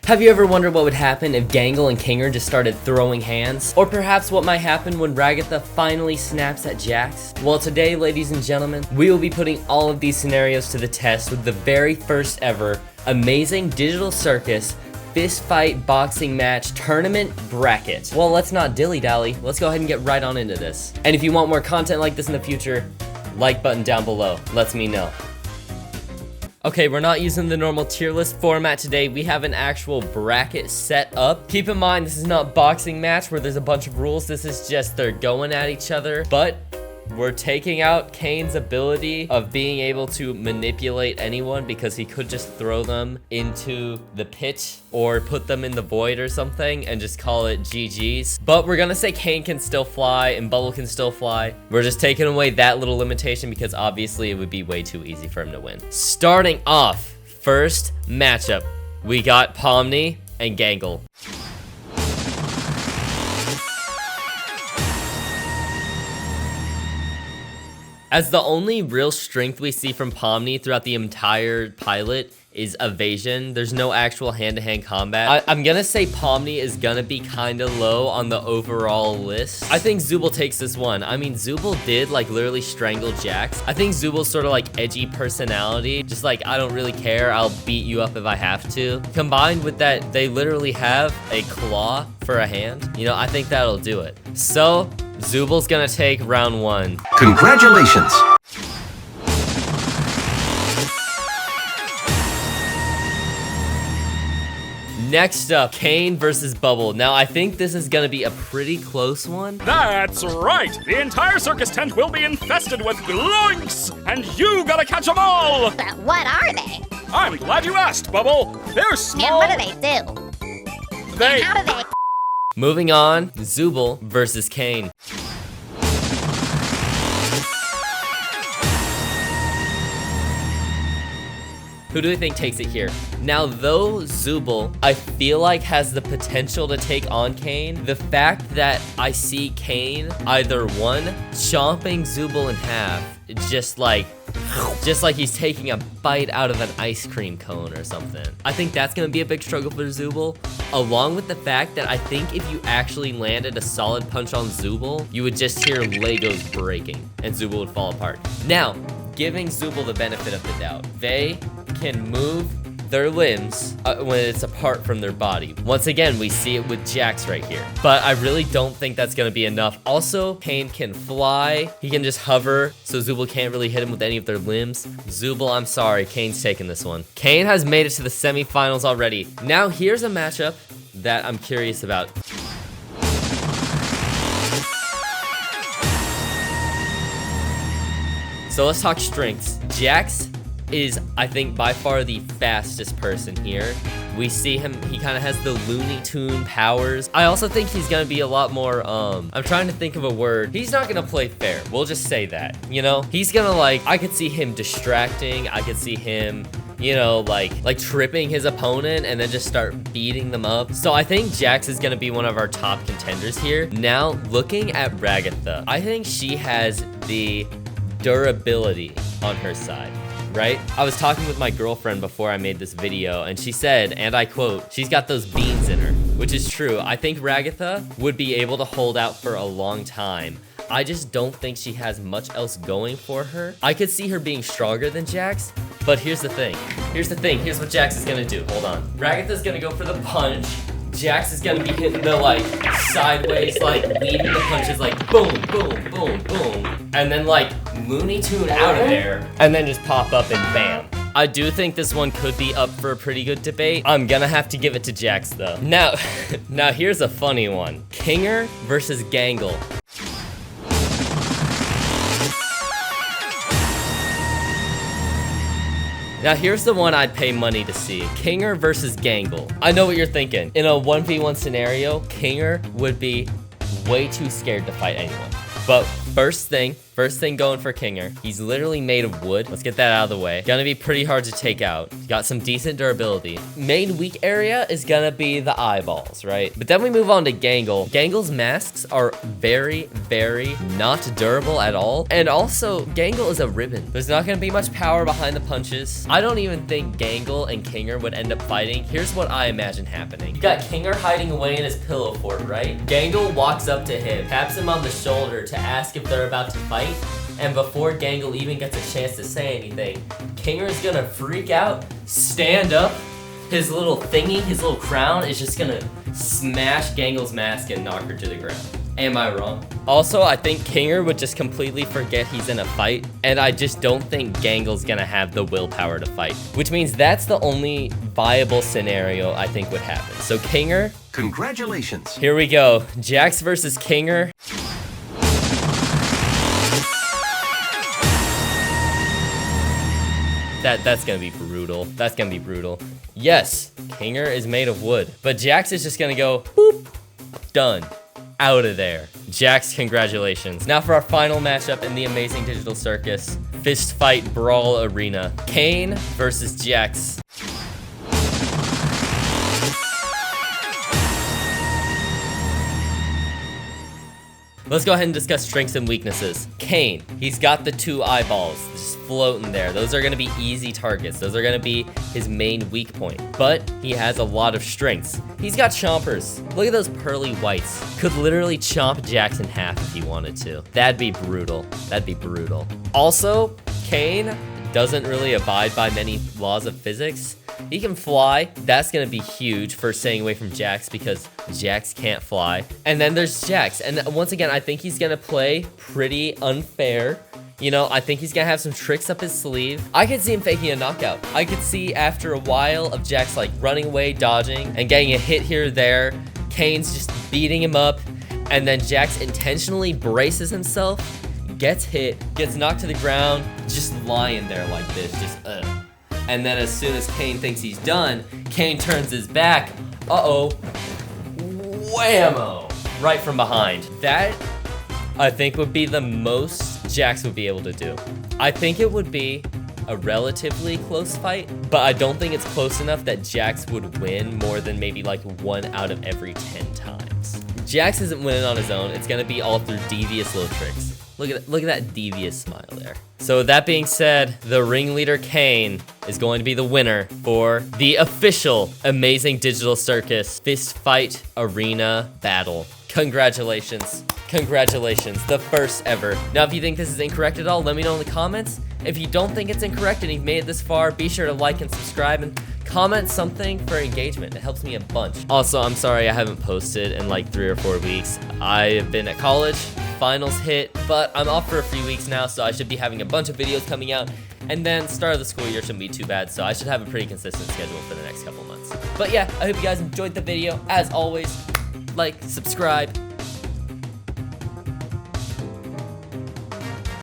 Have you ever wondered what would happen if Gangle and Kinger just started throwing hands? Or perhaps what might happen when Ragatha finally snaps at Jax? Well, today, ladies and gentlemen, we will be putting all of these scenarios to the test with the very first ever Amazing Digital Circus fist fight boxing match tournament bracket. Well, let's not dilly-dally. Let's go ahead and get right on into this. And if you want more content like this in the future, like button down below. Lets me know. Okay, we're not using the normal tier list format today. We have an actual bracket set up. Keep in mind, this is not boxing match where there's a bunch of rules. This is just they're going at each other. But we're taking out Kane's ability of being able to manipulate anyone because he could just throw them into the pit or put them in the void or something and just call it GG's. But we're gonna say Kane can still fly and Bubble can still fly. We're just taking away that little limitation because obviously it would be way too easy for him to win. Starting off, first matchup, we got Pomni and Gangle. As the only real strength we see from Pomni throughout the entire pilot is evasion. There's no actual hand-to-hand combat. I'm gonna say Pomni is gonna be kind of low on the overall list. I think Zooble takes this one. I mean, Zooble did like literally strangle Jax. I think Zooble's sort of like edgy personality. Just like, I don't really care. I'll beat you up if I have to. Combined with that, they literally have a claw for a hand. You know, I think that'll do it. So, Zooble's gonna take round one. Congratulations! Next up, Kane versus Bubble. Now, I think this is gonna be a pretty close one. That's right! The entire circus tent will be infested with gloinks, and you gotta catch them all! But what are they? I'm glad you asked, Bubble. They're small. And what do they do? They... And how do they... Moving on, Zooble versus Kane. Who do we think takes it here? Now, though Zooble, I feel like has the potential to take on Kane, the fact that I see Kane either one, chomping Zooble in half, just like he's taking a bite out of an ice cream cone or something. I think that's gonna be a big struggle for Zooble, along with the fact that I think if you actually landed a solid punch on Zooble, you would just hear Legos breaking and Zooble would fall apart. Now, giving Zooble the benefit of the doubt, they can move their limbs when it's apart from their body. Once again, we see it with Jax right here. But I really don't think that's gonna be enough. Also, Kane can fly. He can just hover, so Zooble can't really hit him with any of their limbs. Zooble, I'm sorry, Kane's taking this one. Kane has made it to the semifinals already. Now, here's a matchup that I'm curious about. So let's talk strengths. Jax is, I think, by far the fastest person here. We see him, he kind of has the Looney Tune powers. I also think he's gonna be a lot more, I'm trying to think of a word. He's not gonna play fair, we'll just say that, you know? He's gonna like, I could see him distracting, I could see him, you know, like tripping his opponent and then just start beating them up. So I think Jax is gonna be one of our top contenders here. Now, looking at Ragatha, I think she has the durability on her side, right? I was talking with my girlfriend before I made this video and she said, and I quote, she's got those beans in her, which is true. I think Ragatha would be able to hold out for a long time. I just don't think she has much else going for her. I could see her being stronger than Jax, but here's the thing. Here's what Jax is gonna do. Hold on. Ragatha's gonna go for the punch. Jax is gonna be hitting the like sideways, like leaving the punches like boom, boom, boom, boom. And then like Looney Tune out of there and then just pop up and bam. I do think this one could be up for a pretty good debate. I'm gonna have to give it to Jax though. Now here's a funny one. Kinger versus Gangle. Now here's the one I'd pay money to see. Kinger versus Gangle. I know what you're thinking. In a 1v1 scenario, Kinger would be way too scared to fight anyone. But first thing First thing going for Kinger. He's literally made of wood. Let's get that out of the way. Gonna be pretty hard to take out. Got some decent durability. Main weak area is gonna be the eyeballs, right? But then we move on to Gangle. Gangle's masks are very, very not durable at all. And also, Gangle is a ribbon. There's not gonna be much power behind the punches. I don't even think Gangle and Kinger would end up fighting. Here's what I imagine happening. You got Kinger hiding away in his pillow fort, right? Gangle walks up to him, taps him on the shoulder to ask if they're about to fight. And before Gangle even gets a chance to say anything, Kinger's gonna freak out, stand up, his little thingy, his little crown is just gonna smash Gangle's mask and knock her to the ground. Am I wrong? Also, I think Kinger would just completely forget he's in a fight, and I just don't think Gangle's gonna have the willpower to fight, which means that's the only viable scenario I think would happen. So Kinger, Congratulations. here we go. Jax versus Kinger. That's gonna be brutal. That's gonna be brutal. Yes, Kinger is made of wood, but Jax is just gonna go boop, done, out of there. Jax, congratulations. Now for our final matchup in the Amazing Digital Circus Fist Fight Brawl Arena. Kane versus Jax. Let's go ahead and discuss strengths and weaknesses. Kane, he's got the 2 eyeballs just floating there. Those are gonna be easy targets. Those are gonna be his main weak point. But he has a lot of strengths. He's got chompers. Look at those pearly whites. Could literally chomp Jax in half if he wanted to. That'd be brutal. That'd be brutal. Also, Kane doesn't really abide by many laws of physics. He can fly. That's gonna be huge for staying away from Jax because Jax can't fly. And then there's Jax. And once again, I think he's gonna play pretty unfair. You know, I think he's gonna have some tricks up his sleeve. I could see him faking a knockout. I could see after a while of Jax like running away, dodging, and getting a hit here or there, Kane's just beating him up, and then Jax intentionally braces himself, gets hit, gets knocked to the ground, just lying there like this, just And then as soon as Kane thinks he's done, Kane turns his back. Uh-oh. Whammo! Right from behind. That, I think, would be the most Jax would be able to do. I think it would be a relatively close fight, but I don't think it's close enough that Jax would win more than maybe like 1 out of every 10 times. Jax isn't winning on his own. It's gonna be all through devious little tricks. Look at that devious smile there. So with that being said, the ringleader Kane is going to be the winner for the official Amazing Digital Circus Fist Fight Arena Battle. Congratulations. Congratulations, the first ever. Now, if you think this is incorrect at all, let me know in the comments. If you don't think it's incorrect and you've made it this far, be sure to like and subscribe and comment something for engagement. It helps me a bunch. Also, I'm sorry I haven't posted in like 3 or 4 weeks. I have been at college, finals hit, but I'm off for a few weeks now, so I should be having a bunch of videos coming out. And then start of the school year shouldn't be too bad, so I should have a pretty consistent schedule for the next couple months. But yeah, I hope you guys enjoyed the video. As always, like, subscribe,